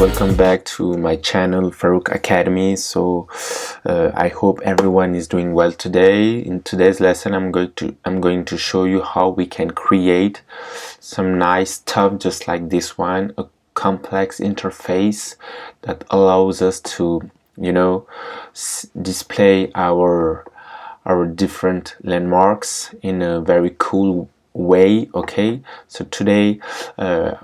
welcome back to my channel Farouk Academy. I hope everyone is doing well today. In today's lesson I'm going to show you how we can create some nice stuff just like this one, a complex interface that allows us to display our different landmarks in a very cool way. Okay, so today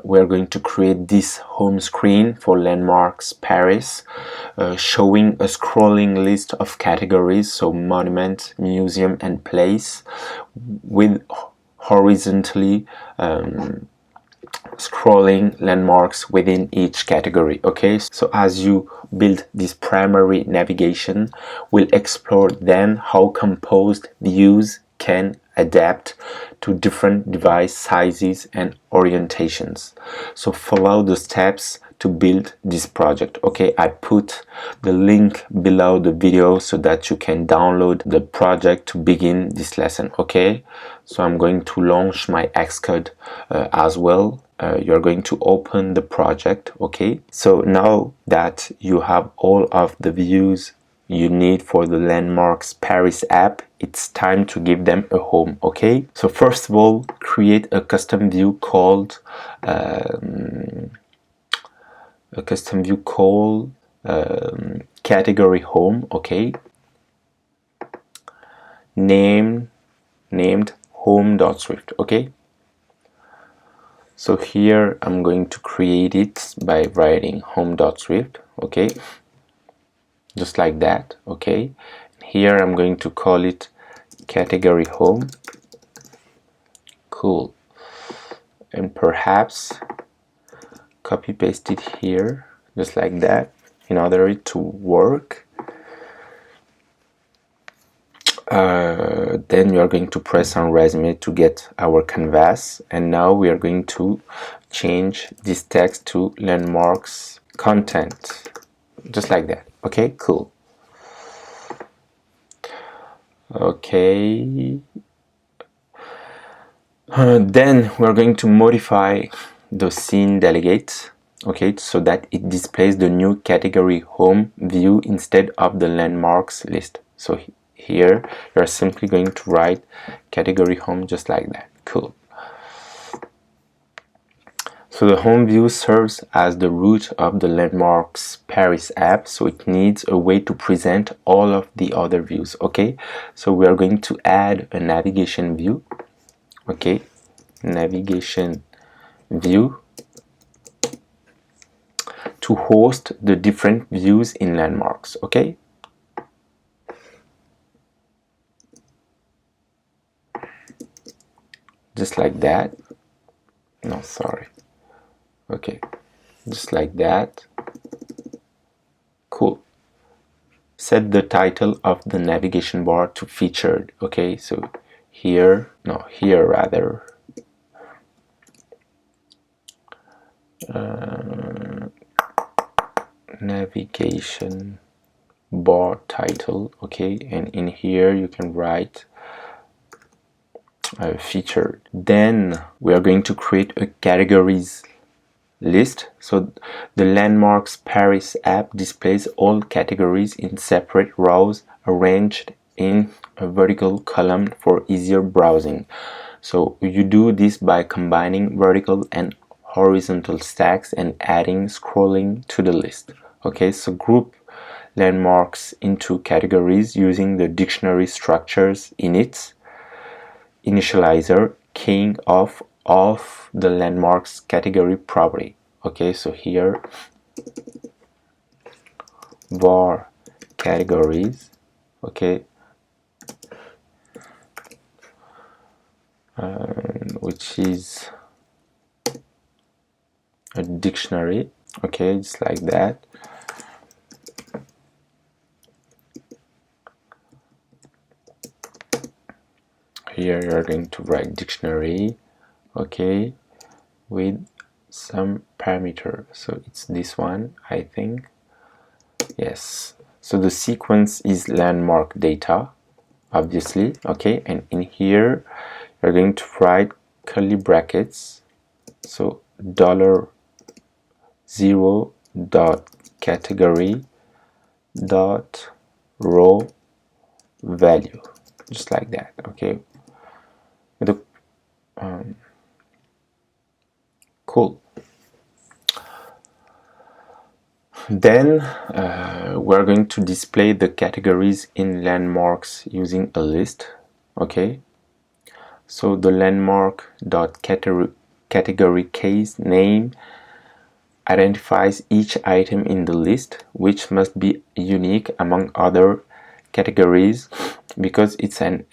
we're going to create this home screen for Landmarks Paris, showing a scrolling list of categories, so monument, museum and place, with horizontally scrolling landmarks within each category. Okay, so as you build this primary navigation, we'll explore then how composed views can adapt to different device sizes and orientations. So follow the steps to build this project. Okay, I put the link below the video so that you can download the project to begin this lesson. Okay, so I'm going to launch my Xcode as well. You're going to open the project. Okay, so now that you have all of the views you need for the Landmarks Paris app, it's time to give them a home. Okay, so first of all, create a custom view called category home. Okay, named home.swift. Okay, so here I'm going to create it by writing home.swift. Okay, just like that. Okay, here I'm going to call it category home. Cool, and perhaps copy paste it here just like that in order to work. Then you are going to press on resume to get our canvas, and now we are going to change this text to landmarks content, just like that. Okay, cool. Okay, then we're going to modify the scene delegate, okay, so that it displays the new category home view instead of the landmarks list. So here you're simply going to write category home just like that. Cool. So the home view serves as the root of the Landmarks Paris app, so it needs a way to present all of the other views. Okay, so we are going to add a navigation view. Okay, navigation view to host the different views in landmarks. Okay, just like that. No, sorry. Okay, just like that. Cool. Set the title of the navigation bar to featured. Okay, so here rather. Navigation bar title. Okay, and in here you can write featured. Then we are going to create a categories list. So the Landmarks Paris app displays all categories in separate rows arranged in a vertical column for easier browsing. So you do this by combining vertical and horizontal stacks and adding scrolling to the list. Okay, so group landmarks into categories using the dictionary structures init, initializer, keying off the landmarks category property. Okay, so here var categories. Okay, which is a dictionary. Okay, just like that. Here you're going to write dictionary. Okay, with some parameter, so it's this one, I think. Yes, so the sequence is landmark data, obviously. Okay, and in here you're going to write curly brackets, so $0 dot category dot row value, just like that. Okay, cool. Then we're going to display the categories in landmarks using a list. Okay, so the landmark dot category case name identifies each item in the list, which must be unique among other categories because it's an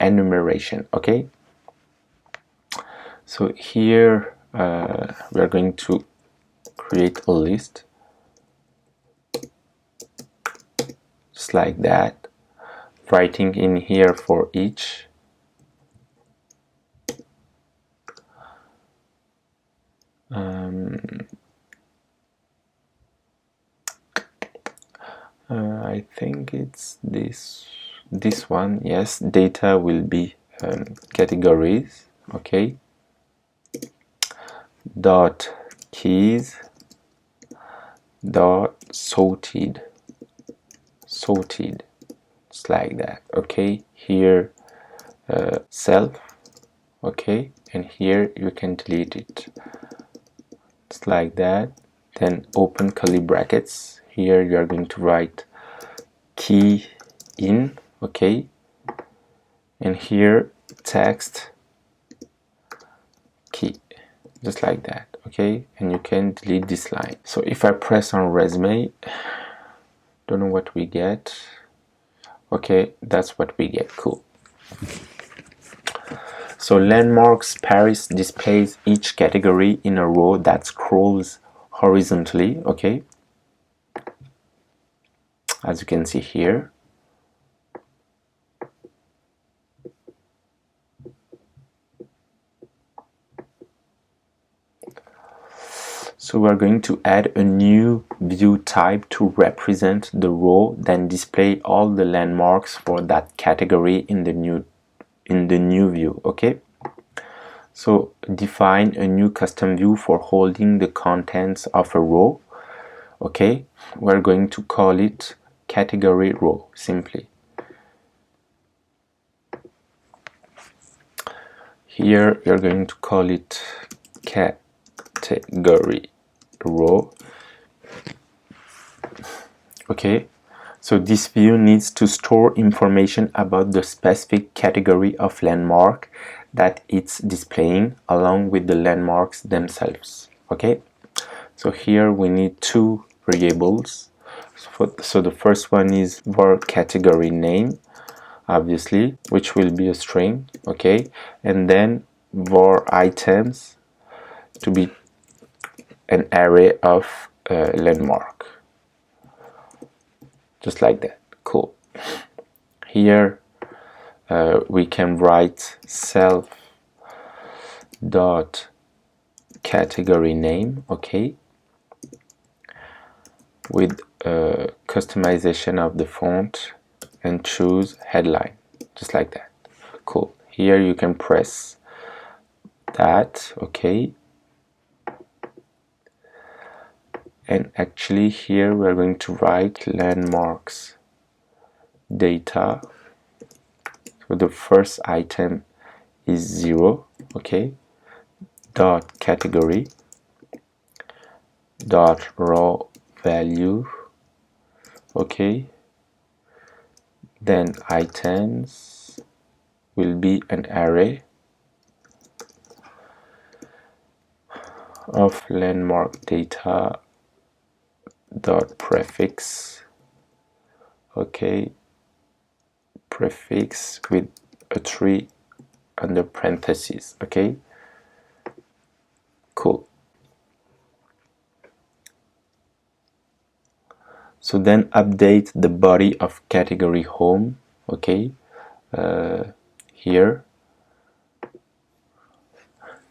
enumeration. Okay, so here we're going to create a list just like that, writing in here for each. I think it's this one. Yes, data will be categories. Okay, dot keys dot sorted, just like that. Okay, here self. Okay, and here you can delete it just like that. Then open curly brackets. Here you are going to write key in. Okay, and here text key, just like that. Okay, and you can delete this line. So if I press on resume, don't know what we get. Okay, that's what we get. Cool. So landmarks Paris displays each category in a row that scrolls horizontally. Okay, as you can see here. So we're going to add a new view type to represent the row, then display all the landmarks for that category in the new view. Okay, so define a new custom view for holding the contents of a row. Okay, we're going to call it category row simply. Here you're going to call it category row. Okay, so this view needs to store information about the specific category of landmark that it's displaying along with the landmarks themselves. Okay, so here we need two variables. So the first one is var category name, obviously, which will be a string. Okay, and then var items to be an array of landmark, just like that. Cool. Here we can write self dot category name. Okay, with customization of the font and choose headline, just like that. Cool. Here you can press that. Okay, and actually here we're going to write landmarks data. So the first item is 0. Okay, dot category dot raw value. Okay, then items will be an array of landmark data dot prefix. Okay, prefix with a 3 under parentheses. Okay, cool. So then update the body of category home. Okay, here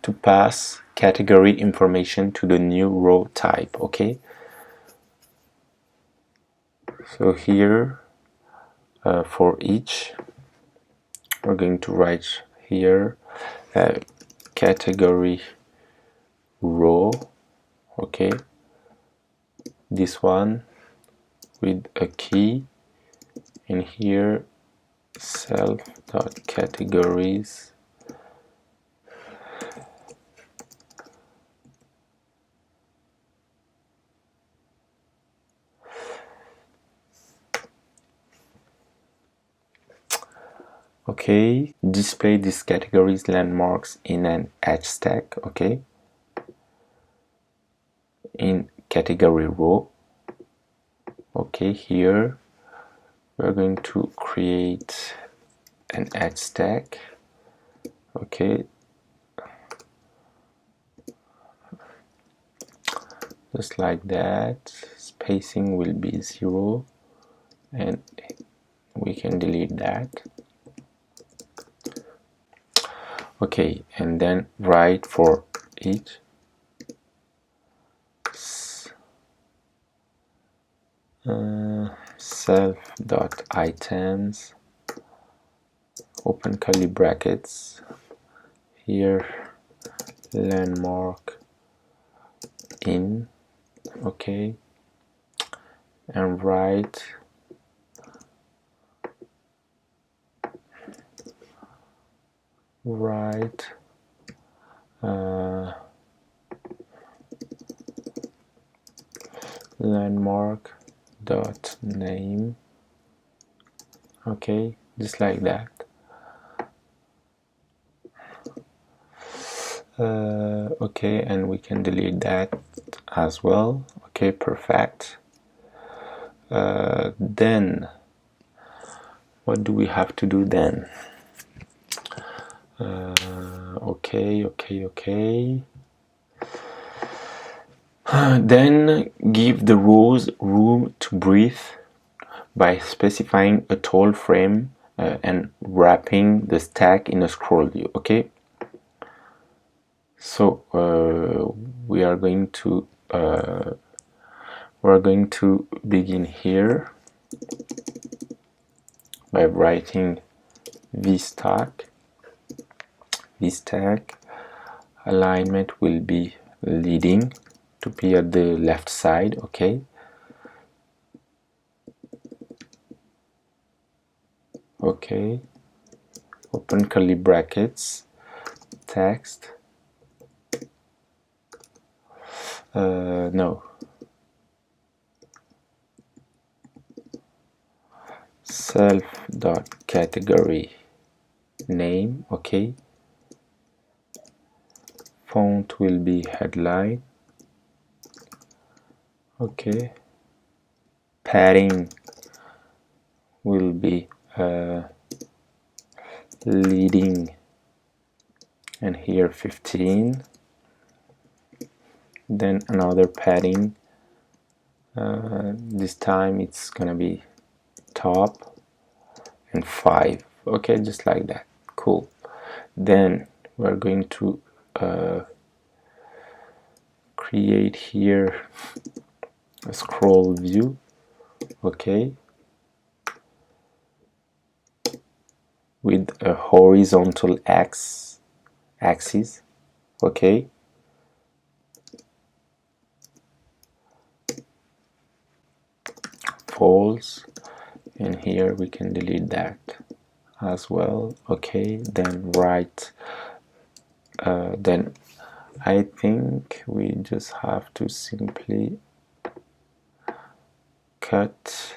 to pass category information to the new row type. Okay, so here for each we're going to write here category row. Okay, this one with a key, and here self.categories. Okay, display these categories landmarks in an edge stack. Okay, in category row. Okay, here we're going to create an edge stack. Okay, just like that. Spacing will be 0, and we can delete that. Okay, and then write for each self.items, open curly brackets, here landmark in. Okay, and write landmark dot name. Okay, just like that. Okay, and we can delete that as well. Okay, perfect. Then what do we have to do then? Okay. Then give the rows room to breathe by specifying a tall frame and wrapping the stack in a scroll view. Okay, so we are going to begin here by writing vstack. Alignment will be leading to be at the left side. Okay, open curly brackets, text, no, self.category name. Okay, font will be headline. Okay, padding will be leading, and here 15. Then another padding, this time it's gonna be top, and 5. Okay, just like that. Cool. Then we're going to create here a scroll view. Okay, with a horizontal axis. Okay, false, and here we can delete that as well. Okay, then write then I think we just have to simply cut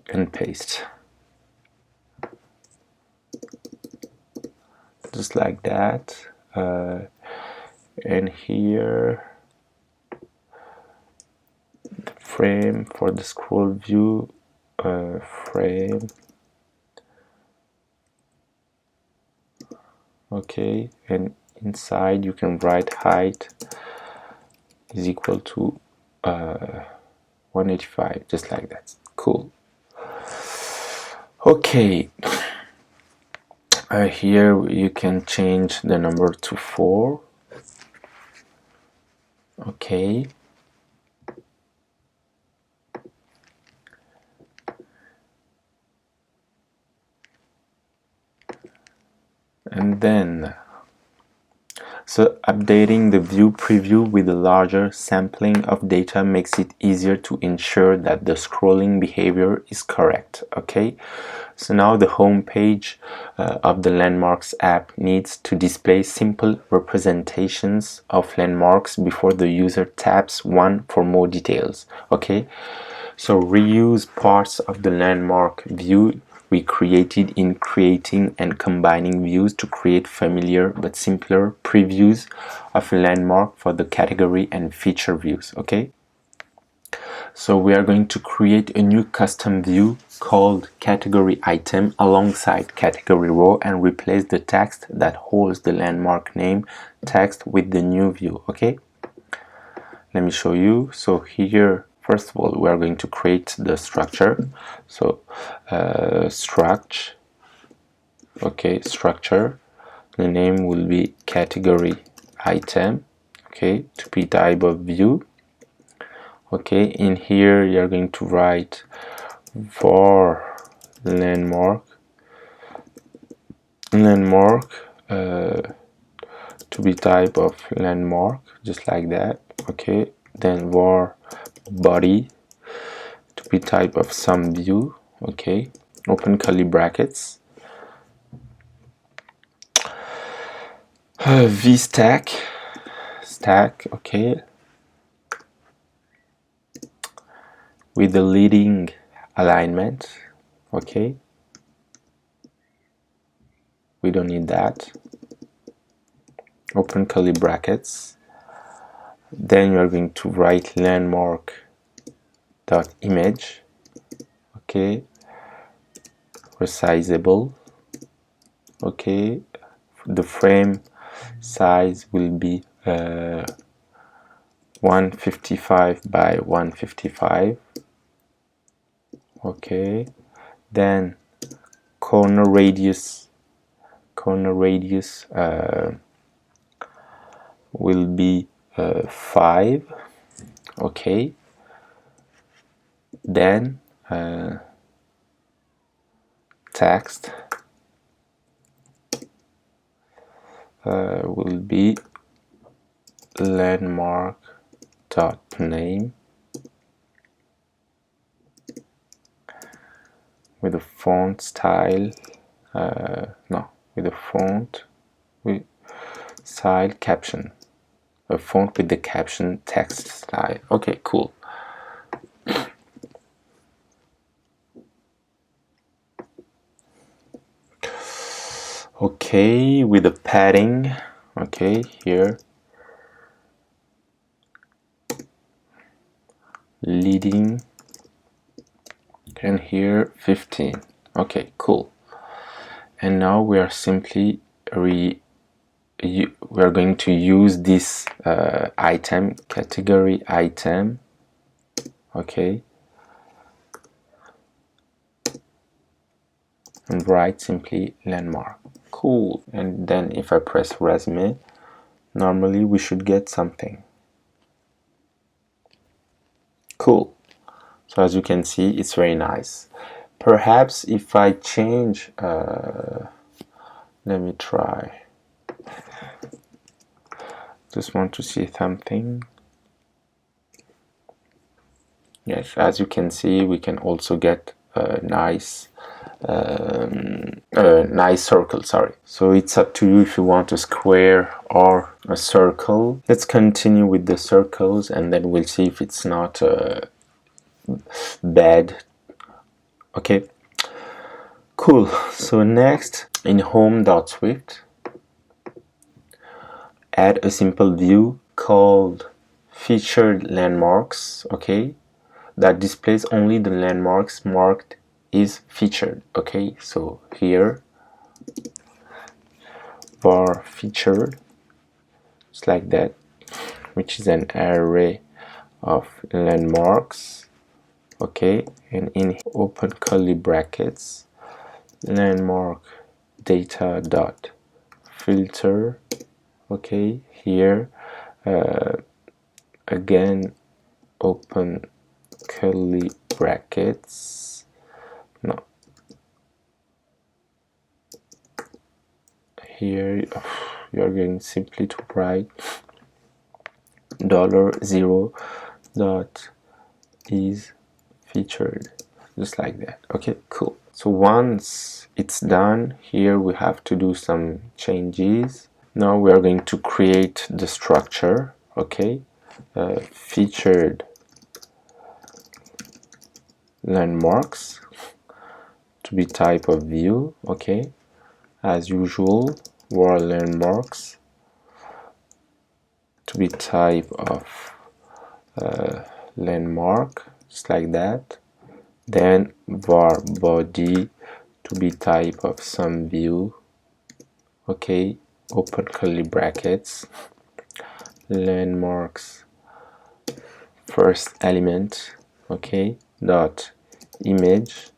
and paste, just like that. And here the frame for the scroll view, frame. Okay, and inside you can write height is equal to 185, just like that. Cool. Okay, here you can change the number to 4. Okay, Then so updating the view preview with a larger sampling of data makes it easier to ensure that the scrolling behavior is correct. Okay, so now the home page of the Landmarks app needs to display simple representations of landmarks before the user taps one for more details. Okay, so reuse parts of the landmark view we created in creating and combining views to create familiar but simpler previews of a landmark for the category and feature views. Okay, so we are going to create a new custom view called category item alongside category row and replace the text that holds the landmark name text with the new view. Okay, let me show you. So here, first of all, we are going to create the structure. So struct, okay, structure, the name will be category item, okay, to be type of view. Okay, in here you're going to write var landmark to be type of landmark, just like that. Okay, then var body to be type of some view. Okay, open curly brackets, v stack, okay, with the leading alignment. Okay, we don't need that. Open curly brackets, then you are going to write landmark dot image, okay, resizable. Okay, the frame size will be 155 by 155. Okay, then corner radius will be 5. Okay, then text will be landmark dot name with a font style with a font with style caption, a font with the caption text style. Okay, cool. Okay, with the padding, okay, here leading, and here 15. Okay, cool. And now we are simply we are going to use this item, category item, okay, and write simply landmark. Cool. And then if I press resume, normally we should get something. Cool. So as you can see, it's very nice. Perhaps if I change, let me try. Just want to see something. Yes, as you can see, we can also get a nice circle. Sorry. So it's up to you if you want a square or a circle. Let's continue with the circles, and then we'll see if it's not bad. Okay. Cool. So next, in home.swift, add a simple view called featured landmarks, okay, that displays only the landmarks marked is featured. Okay, so here var featured, just like that, which is an array of landmarks. Okay, and in open curly brackets, landmark data dot filter. Okay, here again open curly brackets, no, here you're going simply to write $0 dot is featured, just like that. Okay, cool. So once it's done, here we have to do some changes. Now we are going to create the structure. Okay, featured landmarks to be type of view. Okay, as usual, var landmarks to be type of landmark, just like that. Then var body to be type of some view. Okay, open curly brackets, landmarks first element. Okay, dot image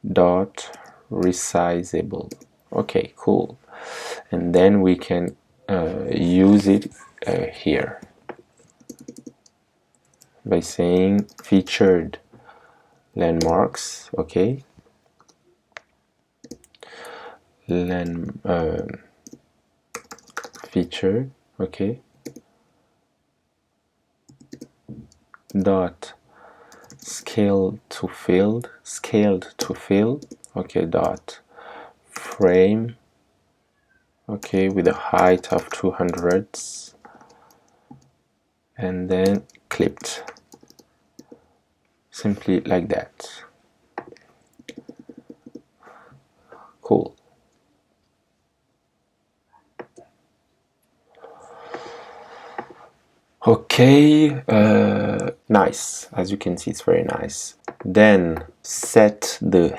dot resizable. Okay, cool. And then we can use it here by saying featured landmarks. Okay, featured. Okay, dot scaled to fill. Okay, dot frame. Okay, with a height of 200, and then clipped, simply like that. Cool. Okay, nice. As you can see, it's very nice. Then set the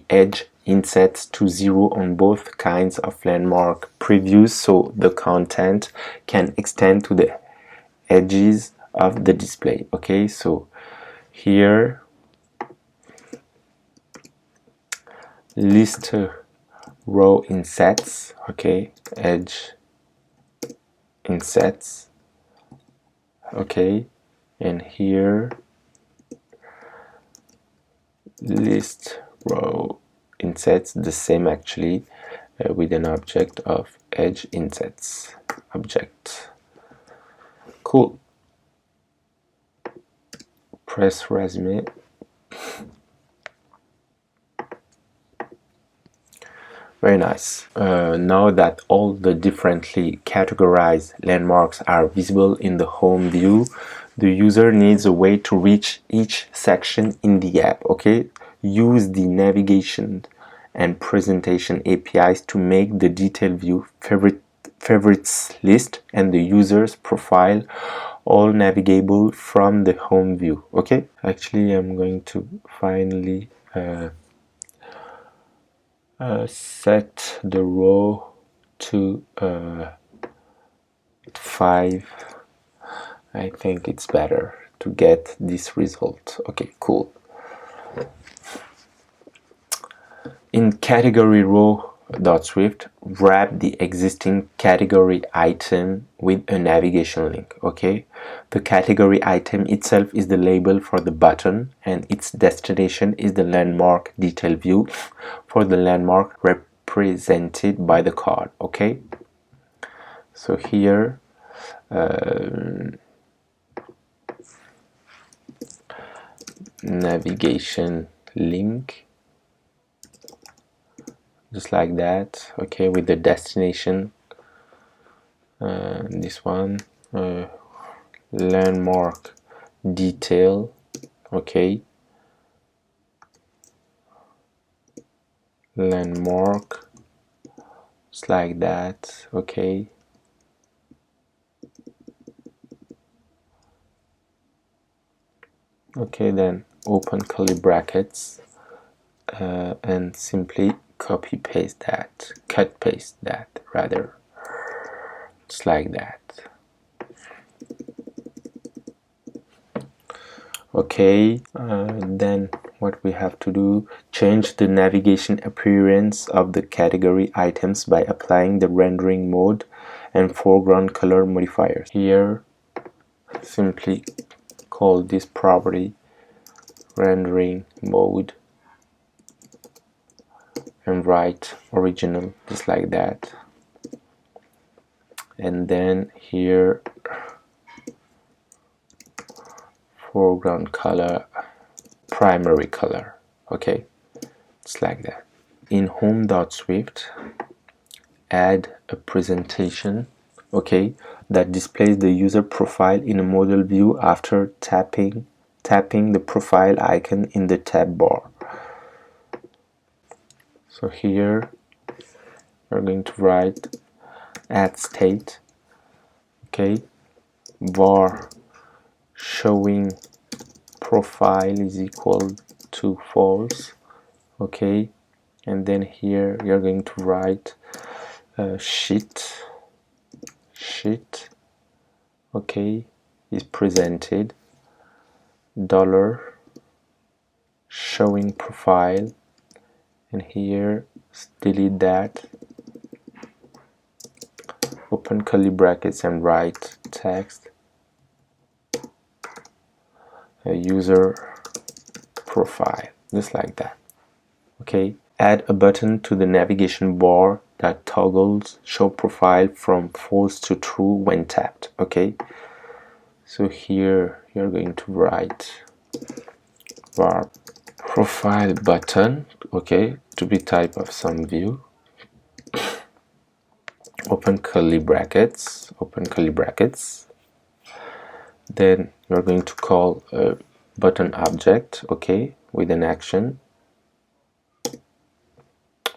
edge insets to 0 on both kinds of landmark previews, so the content can extend to the edges of the display. Okay, so here list row insets. Okay, edge insets. Okay, and here list row insets, the same actually, with an object of edge insets object. Cool. Press resume. Very nice. Now that all the differently categorized landmarks are visible in the home view, the user needs a way to reach each section in the app. Okay, use the navigation and presentation APIs to make the detailed view favorites list and the user's profile all navigable from the home view. Okay, actually I'm going to finally set the row to 5. I think it's better to get this result. Okay, cool. In category row.swift, wrap the existing category item with a navigation link. Okay, the category item itself is the label for the button, and its destination is the landmark detail view for the landmark represented by the card. Okay, so here navigation link, just like that. Okay, with the destination, this one, landmark detail. Okay, landmark, just like that. Okay, okay, then open curly brackets and simply copy paste that, cut paste that rather, just like that. Okay, then what we have to do, change the navigation appearance of the category items by applying the rendering mode and foreground color modifiers. Here simply call this property rendering mode and write original, just like that. And then here, foreground color, primary color. Okay, it's like that. In home.swift, add a presentation, okay, that displays the user profile in a model view after tapping the profile icon in the tab bar. So here we're going to write add state, okay, var showing profile is equal to false, okay, and then here you're going to write sheet, okay, is presented, dollar showing profile, and here delete that, open curly brackets and write text user profile, just like that. Okay, add a button to the navigation bar that toggles show profile from false to true when tapped. Okay, so here you're going to write var profile button, okay, to be type of some view, open curly brackets, then you're going to call a button object, okay, with an action,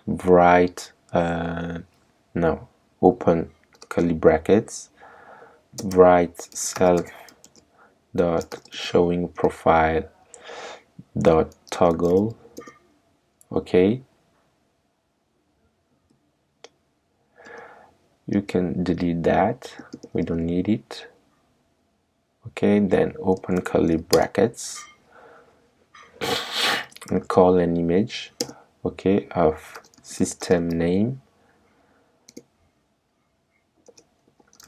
write no, open curly brackets, write self dot showing profile dot toggle, okay, you can delete that, we don't need it. Okay, then open curly brackets and call an image, okay, of system name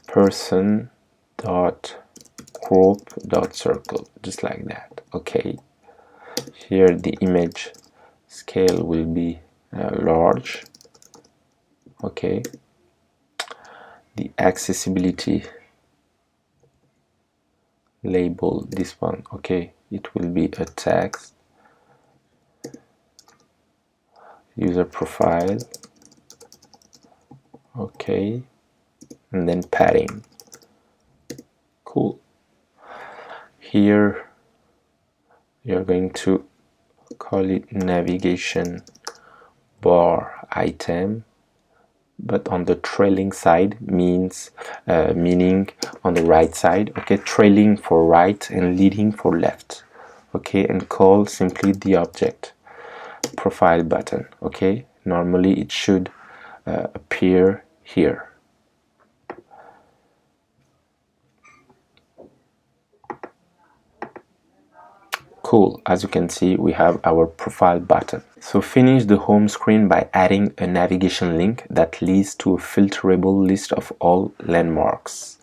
person dot crop dot circle, just like that. Okay, here the image scale will be large, okay, the accessibility label, this one, okay, it will be a text, user profile, okay, and then padding. Cool. Here you're going to call it navigation bar item, but on the trailing side, means meaning on the right side, okay, trailing for right and leading for left, okay, and call simply the object profile button, okay, normally it should appear here. Cool, as you can see, we have our profile button. So finish the home screen by adding a navigation link that leads to a filterable list of all landmarks.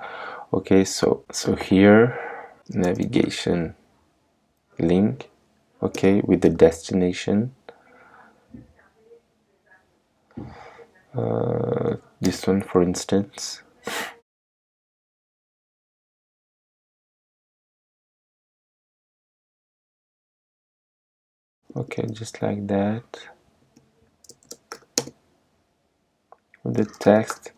Okay, so here, navigation link, okay, with the destination. This one, for instance. Okay, just like that. With the text,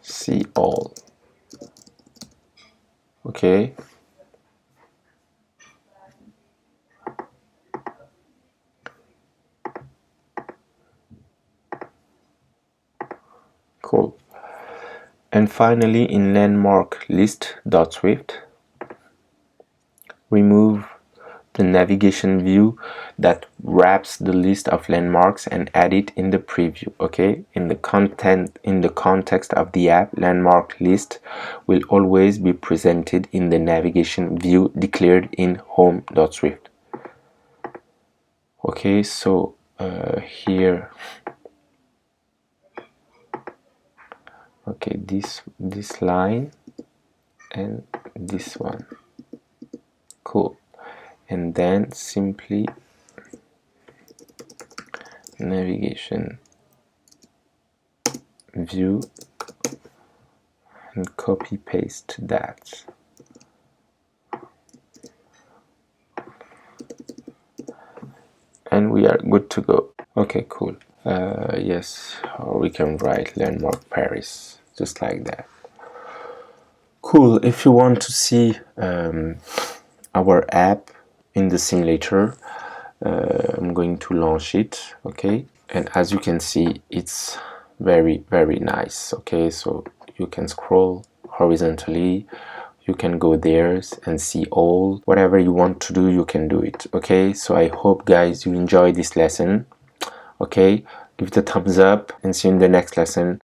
see all. Okay. Cool. And finally, in landmark list.swift, remove the navigation view that wraps the list of landmarks and add it in the preview. Okay, in the context of the app, landmark list will always be presented in the navigation view declared in home.swift. Okay, so here, okay, this line and this one. Cool. and then simply navigation view and copy paste that. And we are good to go. Okay, cool. Yes, or we can write landmark Paris, just like that. Cool. If you want to see our app in the simulator, I'm going to launch it. Okay, and as you can see, it's very nice. Okay, so you can scroll horizontally, you can go there and see all. Whatever you want to do, you can do it. Okay, so I hope guys you enjoy this lesson. Okay, give it a thumbs up and see you in the next lesson.